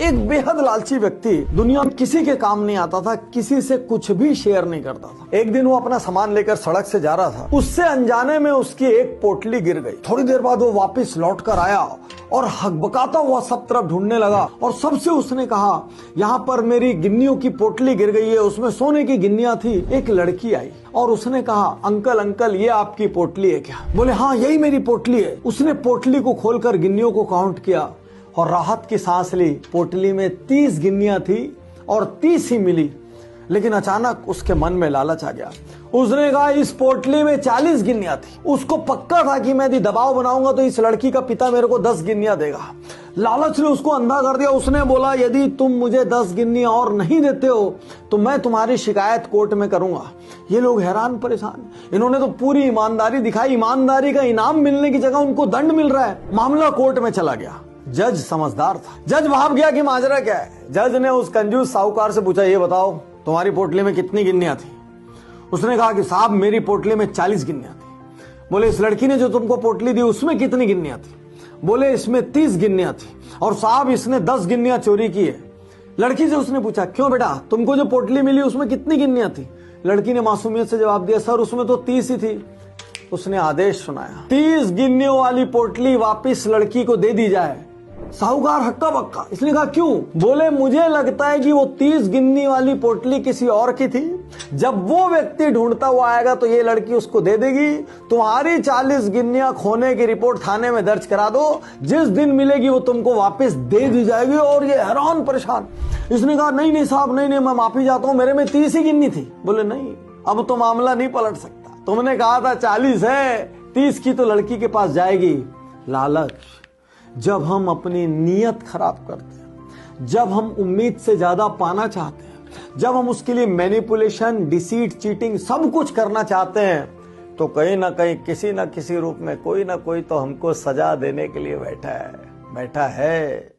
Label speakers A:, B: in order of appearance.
A: एक बेहद लालची व्यक्ति, दुनिया में किसी के काम नहीं आता था, किसी से कुछ भी शेयर नहीं करता था। एक दिन वो अपना सामान लेकर सड़क से जा रहा था, उससे अनजाने में उसकी एक पोटली गिर गई। थोड़ी देर बाद वो वापस लौट कर आया और हकबकाता हुआ सब तरफ ढूंढने लगा और सबसे उसने कहा, यहाँ पर मेरी गिन्नियों की पोटली गिर गई है। उसमें सोने की गिन्नियां थी। एक लड़की आई और उसने कहा, अंकल अंकल ये आपकी पोटली है क्या? बोले हाँ यही मेरी पोटली है। उसने पोटली को खोलकर गिन्नियों को काउंट किया और राहत की सांस ली। पोटली में 30 गिन्नियां थी और 30 ही मिली। लेकिन अचानक उसके मन में लालच आ गया। उसने कहा इस पोटली में 40 गिन्नियां थी। उसको पक्का था कि मैं यदि दबाव बनाऊंगा तो इस लड़की का पिता मेरे को 10 गिन्नियां देगा। लालच ने उसको अंधा कर दिया। उसने बोला यदि तुम मुझे 10 गिन्नियां और नहीं देते हो तो मैं तुम्हारी शिकायत कोर्ट में करूंगा। ये लोग हैरान परेशान, इन्होंने तो पूरी ईमानदारी दिखाई, ईमानदारी का इनाम मिलने की जगह उनको दंड मिल रहा है। मामला कोर्ट में चला गया। जज समझदार था। जज भाप गया कि माजरा क्या है। जज ने उस कंजूस साहूकार से पूछा, ये बताओ तुम्हारी पोटली में कितनी गिन्नियां थी? उसने कहा कि साहब मेरी पोटली में 40 गिन्नियां थी। बोले इस लड़की ने जो तुमको पोटली दी उसमें कितनी गिन्नियां थी? बोले इसमें 30 गिन्नियां थी और साहब इसने 10 गिन्नियां चोरी की है। लड़की से उसने पूछा, क्यों बेटा तुमको जो पोटली मिली उसमें कितनी गिन्नियां थी? लड़की ने मासूमियत से जवाब दिया, सर उसमें तो 30 ही थी। उसने आदेश सुनाया, 30 गिन्नियों वाली पोटली वापिस लड़की को दे दी जाए। साहूकार हक्का बक्का। इसने कहा क्यों? बोले मुझे लगता है कि वो 30 गिन्नी वाली पोटली किसी और की थी। जब वो व्यक्ति ढूंढता हुआ आएगा तो ये लड़की उसको दे देगी। तुम्हारी 40 गिन्नियां खोने की रिपोर्ट थाने में दर्ज करा दो। जिस दिन मिलेगी वो तुमको वापस दे दी जाएगी। और ये हैरान परेशान। इसने कहा नहीं नहीं साहब, नहीं मैं माफी चाहता हूं, मेरे में 30 ही गिन्नी थी। बोले नहीं, अब तो मामला नहीं पलट सकता। तुमने कहा था 40 है, 30 की तो लड़की के पास जाएगी। लालच। जब हम अपनी नीयत खराब करते हैं, जब हम उम्मीद से ज्यादा पाना चाहते हैं, जब हम उसके लिए मैनिपुलेशन, डिसीट, चीटिंग सब कुछ करना चाहते हैं, तो कहीं ना कहीं किसी न किसी रूप में कोई ना कोई तो हमको सजा देने के लिए बैठा है।